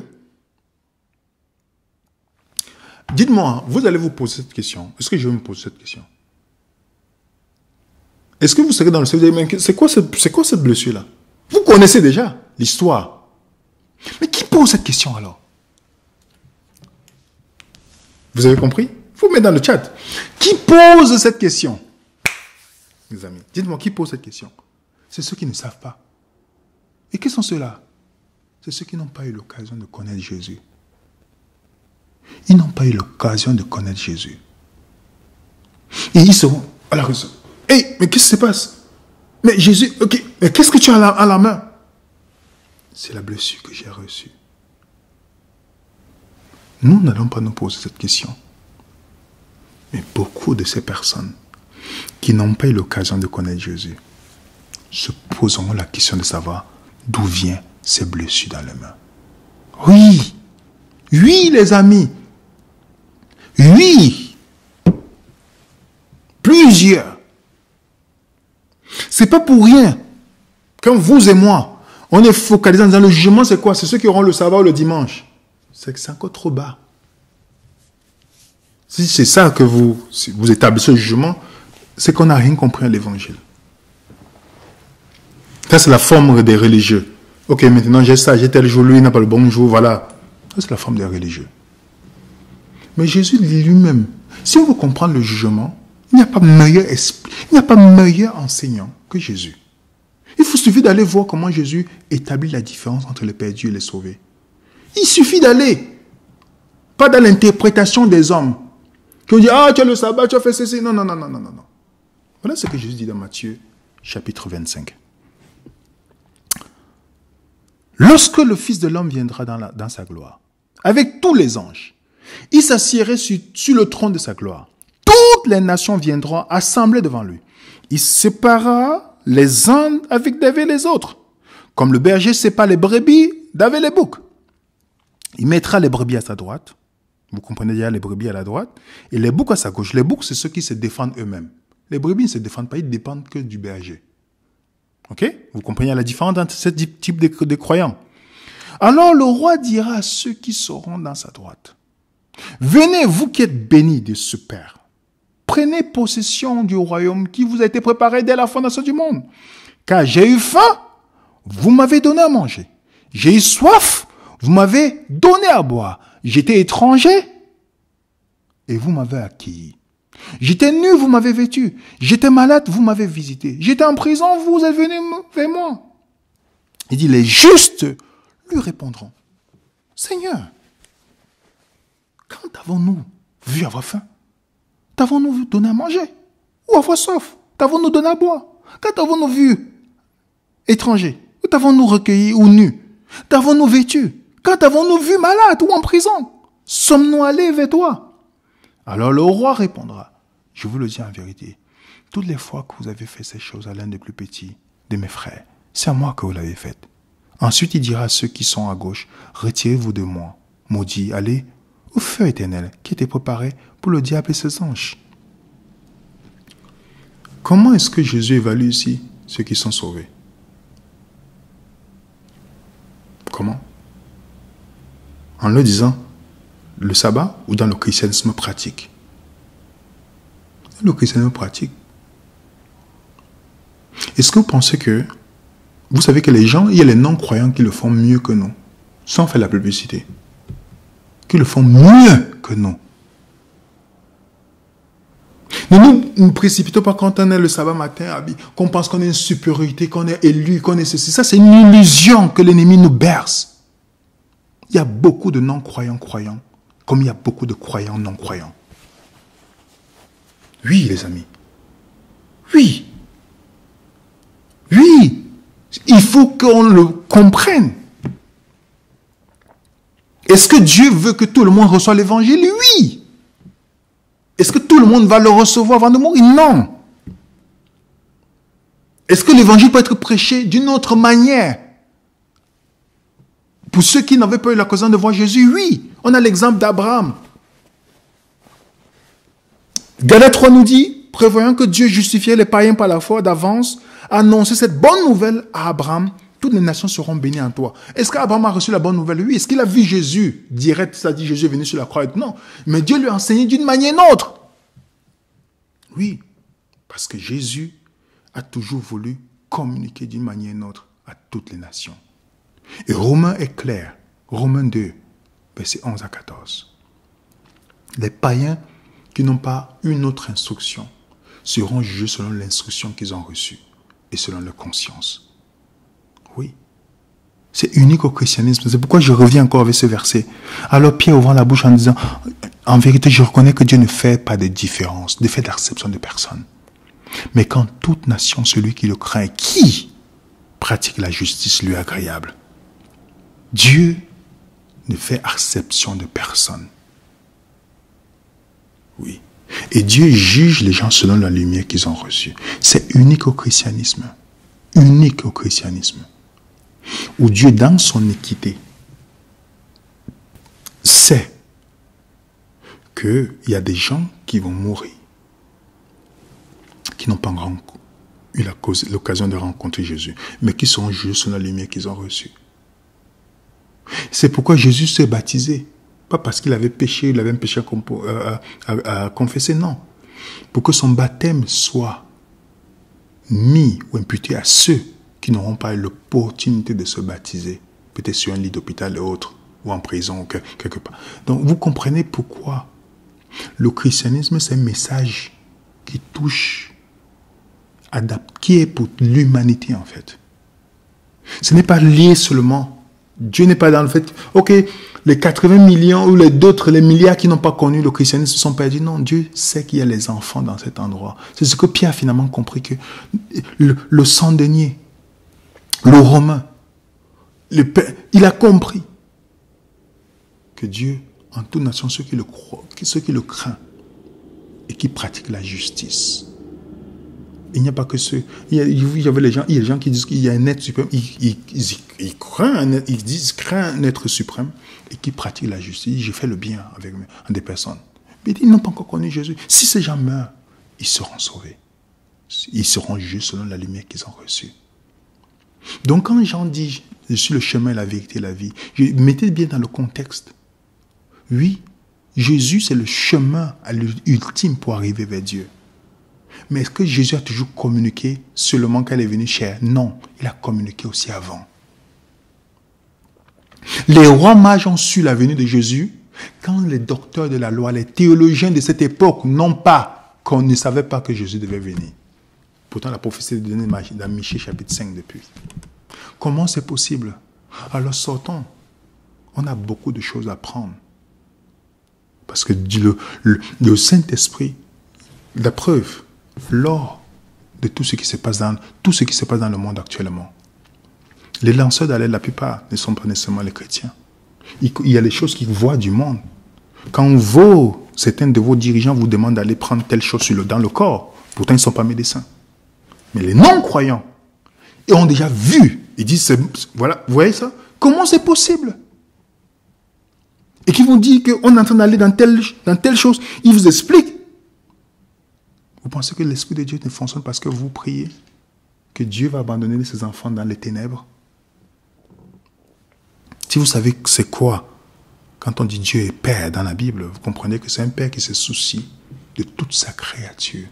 dites-moi, vous allez vous poser cette question. Est-ce que je vais me poser cette question? Est-ce que vous serez dans le ciel? C'est quoi cette blessure-là? Vous connaissez déjà l'histoire. Mais qui pose cette question alors? Vous avez compris? Il faut mettre dans le chat. Qui pose cette question? Mes amis, dites-moi qui pose cette question. C'est ceux qui ne savent pas. Et qui sont ceux-là? C'est ceux qui n'ont pas eu l'occasion de connaître Jésus. Ils n'ont pas eu l'occasion de connaître Jésus. Et ils seront à la raison. Hey, mais qu'est-ce qui se passe? Mais Jésus, ok, mais qu'est-ce que tu as à la main? C'est la blessure que j'ai reçue. Nous n'allons pas nous poser cette question. Mais beaucoup de ces personnes qui n'ont pas eu l'occasion de connaître Jésus se poseront la question de savoir d'où viennent ces blessures dans les mains. Oui, oui les amis, oui, plusieurs. C'est pas pour rien. Quand vous et moi, on est focalisés dans le jugement, c'est quoi? C'est ceux qui auront le sabbat le dimanche. C'est que c'est encore trop bas. Si c'est ça que vous établissez le jugement, c'est qu'on n'a rien compris à l'évangile. Ça, c'est la forme des religieux. Ok, maintenant j'ai ça, j'ai tel jour, lui, il n'a pas le bon jour, voilà. Ça, c'est la forme des religieux. Mais Jésus dit lui-même, si on veut comprendre le jugement, il n'y a pas meilleur esprit, il n'y a pas meilleur enseignant que Jésus. Il suffit d'aller voir comment Jésus établit la différence entre les perdus et les sauvés. Il suffit d'aller. Pas dans l'interprétation des hommes. Qui ont dit, ah, tu as le sabbat, tu as fait ceci. Non, non, non, non, non, non. Voilà ce que Jésus dit dans Matthieu, chapitre 25. Lorsque le Fils de l'homme viendra dans sa gloire, avec tous les anges, il s'assiérait sur le trône de sa gloire. Toutes les nations viendront assembler devant lui. Il séparera les uns avec les autres, comme le berger sépare les brebis d'avec les boucs. Il mettra les brebis à sa droite, vous comprenez déjà, les brebis à la droite, et les boucs à sa gauche. Les boucs, c'est ceux qui se défendent eux-mêmes. Les brebis ne se défendent pas, ils ne dépendent que du berger. Ok? Vous comprenez la différence entre ce type de croyants. Alors le roi dira à ceux qui seront dans sa droite, venez, vous qui êtes bénis de ce Père, prenez possession du royaume qui vous a été préparé dès la fondation du monde. Car j'ai eu faim, vous m'avez donné à manger. J'ai eu soif, vous m'avez donné à boire. J'étais étranger et vous m'avez accueilli. J'étais nu, vous m'avez vêtu. J'étais malade, vous m'avez visité. J'étais en prison, vous êtes venu vers moi. Il dit, les justes lui répondront, Seigneur, quand avons-nous vu avoir faim? T'avons-nous donné à manger? Ou avoir soif? T'avons-nous donné à boire? Quand avons-nous vu étranger? Ou t'avons-nous recueilli ou nu? T'avons-nous vêtu? Quand avons-nous vu malade ou en prison? Sommes-nous allés vers toi? Alors le roi répondra, je vous le dis en vérité, toutes les fois que vous avez fait ces choses à l'un des plus petits de mes frères, c'est à moi que vous l'avez fait. Ensuite il dira à ceux qui sont à gauche, retirez-vous de moi, maudits, allez au feu éternel qui était préparé pour le diable et ses anges. Comment est-ce que Jésus évalue ici ceux qui sont sauvés. Comment? En leur disant le sabbat ou dans le christianisme pratique? Le christianisme pratique. Est-ce que vous pensez que, vous savez que les gens, il y a les non-croyants qui le font mieux que nous, sans faire la publicité, qui le font mieux que nous. Ne nous précipitons pas quand on est le sabbat matin, qu'on pense qu'on est une supériorité, qu'on est élu, qu'on est ceci. Ça, c'est une illusion que l'ennemi nous berce. Il y a beaucoup de non-croyants croyants, comme il y a beaucoup de croyants non-croyants. Oui, les amis. Oui. Oui. Il faut qu'on le comprenne. Est-ce que Dieu veut que tout le monde reçoive l'évangile? Oui. Est-ce que tout le monde va le recevoir avant de mourir? Non. Est-ce que l'évangile peut être prêché d'une autre manière? Pour ceux qui n'avaient pas eu l'occasion de voir Jésus, oui. On a l'exemple d'Abraham. Galates 3 nous dit, prévoyant que Dieu justifiait les païens par la foi d'avance, annoncer cette bonne nouvelle à Abraham, toutes les nations seront bénies en toi. Est-ce qu'Abraham a reçu la bonne nouvelle? Oui. Est-ce qu'il a vu Jésus direct, c'est-à-dire Jésus est venu sur la croix? Non. Mais Dieu lui a enseigné d'une manière ou d'une autre. Oui. Parce que Jésus a toujours voulu communiquer d'une manière ou d'une autre à toutes les nations. Et Romains est clair. Romains 2, versets 11 à 14. Les païens qui n'ont pas une autre instruction seront jugés selon l'instruction qu'ils ont reçue et selon leur conscience. Oui. C'est unique au christianisme. C'est pourquoi je reviens encore avec ce verset. Alors Pierre ouvre la bouche en disant, en vérité, je reconnais que Dieu ne fait pas de différence, de fait d'acception de personne. Mais quand toute nation, celui qui le craint, qui pratique la justice lui est agréable. Dieu ne fait acception de personne. Oui. Et Dieu juge les gens selon la lumière qu'ils ont reçue. C'est unique au christianisme. Unique au christianisme. Où Dieu, dans son équité, sait qu'il y a des gens qui vont mourir, qui n'ont pas eu l'occasion de rencontrer Jésus, mais qui seront jugés selon la lumière qu'ils ont reçue. C'est pourquoi Jésus s'est baptisé. Pas parce qu'il avait péché, il avait un péché à confesser, non. Pour que son baptême soit mis ou imputé à ceux qui n'auront pas eu l'opportunité de se baptiser, peut-être sur un lit d'hôpital et autres, ou en prison, ou quelque part. Donc, vous comprenez pourquoi le christianisme, c'est un message qui touche, qui est pour l'humanité, en fait. Ce n'est pas lié seulement. Dieu n'est pas dans le fait, ok, les 80 millions ou les milliards qui n'ont pas connu le christianisme se sont perdus. Non, Dieu sait qu'il y a les enfants dans cet endroit. C'est ce que Pierre a finalement compris, que le sans-denier, le Romain, il a compris que Dieu, en toute nation, ceux qui le croient, ceux qui le craignent et qui pratiquent la justice. Il n'y a pas que ceux. Il y a des gens qui disent qu'il y a un être suprême. Ils disent craint un être suprême et qui pratiquent la justice. J'ai fait le bien avec des personnes. Mais ils n'ont pas encore connu Jésus. Si ces gens meurent, ils seront sauvés. Ils seront jugés selon la lumière qu'ils ont reçue. Donc quand Jean dit je suis le chemin, la vérité et la vie, mettez bien dans le contexte. Oui, Jésus c'est le chemin ultime pour arriver vers Dieu. Mais est-ce que Jésus a toujours communiqué seulement quand il est venu chair? Non, il a communiqué aussi avant. Les rois mages ont su la venue de Jésus quand les docteurs de la loi, les théologiens de cette époque qu'on ne savait pas que Jésus devait venir. Pourtant, la prophétie est donnée dans Michée chapitre 5 depuis. Comment c'est possible? Alors sortons. On a beaucoup de choses à prendre. Parce que le Saint-Esprit, la preuve, lors de tout ce qui se passe dans le monde actuellement. Les lanceurs d'alerte, la plupart ne sont pas nécessairement les chrétiens. Il y a les choses qu'ils voient du monde. Quand certains de vos dirigeants vous demandent d'aller prendre telle chose dans le corps, pourtant ils ne sont pas médecins. Mais les non-croyants, ils ont déjà vu. Ils disent, voilà, vous voyez ça? Comment c'est possible? Et qui vous disent qu'on est en train d'aller dans telle chose, ils vous expliquent. Vous pensez que l'Esprit de Dieu ne fonctionne parce que vous priez? que Dieu va abandonner ses enfants dans les ténèbres? Si vous savez c'est quoi, quand on dit Dieu est Père dans la Bible, vous comprenez que c'est un Père qui se soucie de toute sa créature.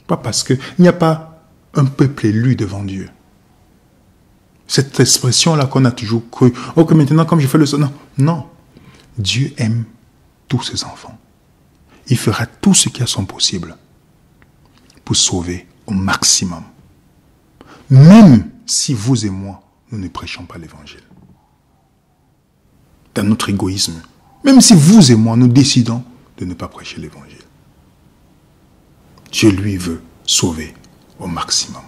Pas parce qu'il n'y a pas un peuple élu devant Dieu. Cette expression-là qu'on a toujours cru, oh que maintenant comme je fais le son, non, non. Dieu aime tous ses enfants. Il fera tout ce qui est son possible pour sauver au maximum. Même si vous et moi, nous ne prêchons pas l'évangile. Dans notre égoïsme. Même si vous et moi, nous décidons de ne pas prêcher l'évangile. Dieu, lui, veut sauver au maximum.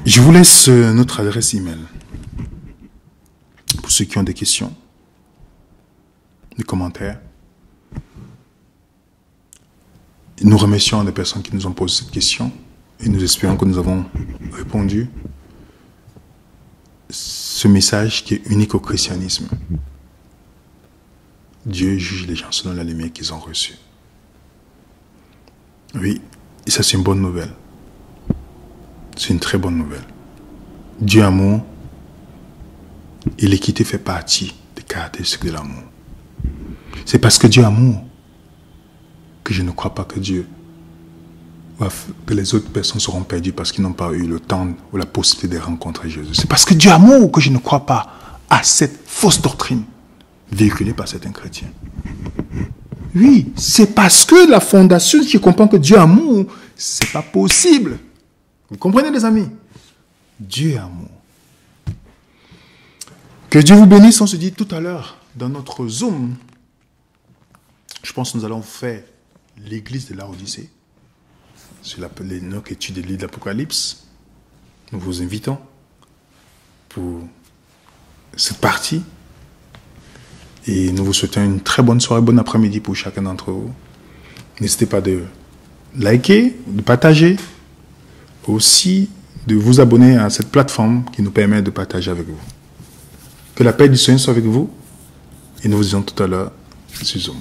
Je vous laisse notre adresse email. Pour ceux qui ont des questions, des commentaires. Nous remercions les personnes qui nous ont posé cette question et nous espérons que nous avons répondu. Ce message qui est unique au christianisme. Dieu juge les gens selon la lumière qu'ils ont reçue. Oui, et ça c'est une bonne nouvelle. C'est une très bonne nouvelle. Dieu amour et l'équité fait partie des caractéristiques de l'amour. C'est parce que Dieu amour que je ne crois pas que Dieu, que les autres personnes seront perdues parce qu'ils n'ont pas eu le temps ou la possibilité de rencontrer Jésus. C'est parce que Dieu amour que je ne crois pas à cette fausse doctrine véhiculée par certains chrétiens. Oui, c'est parce que la fondation qui comprend que Dieu amour, c'est pas possible. Vous comprenez les amis? Dieu amour. Que Dieu vous bénisse, on se dit tout à l'heure dans notre Zoom. Je pense que nous allons faire l'église de la Odyssée. Sur notre étude de l'île d'Apocalypse. Nous vous invitons pour cette partie. Et nous vous souhaitons une très bonne soirée, bon après-midi pour chacun d'entre vous. N'hésitez pas de liker, de partager, aussi de vous abonner à cette plateforme qui nous permet de partager avec vous. Que la paix du Seigneur soit avec vous. Et nous vous disons tout à l'heure sur Zoom.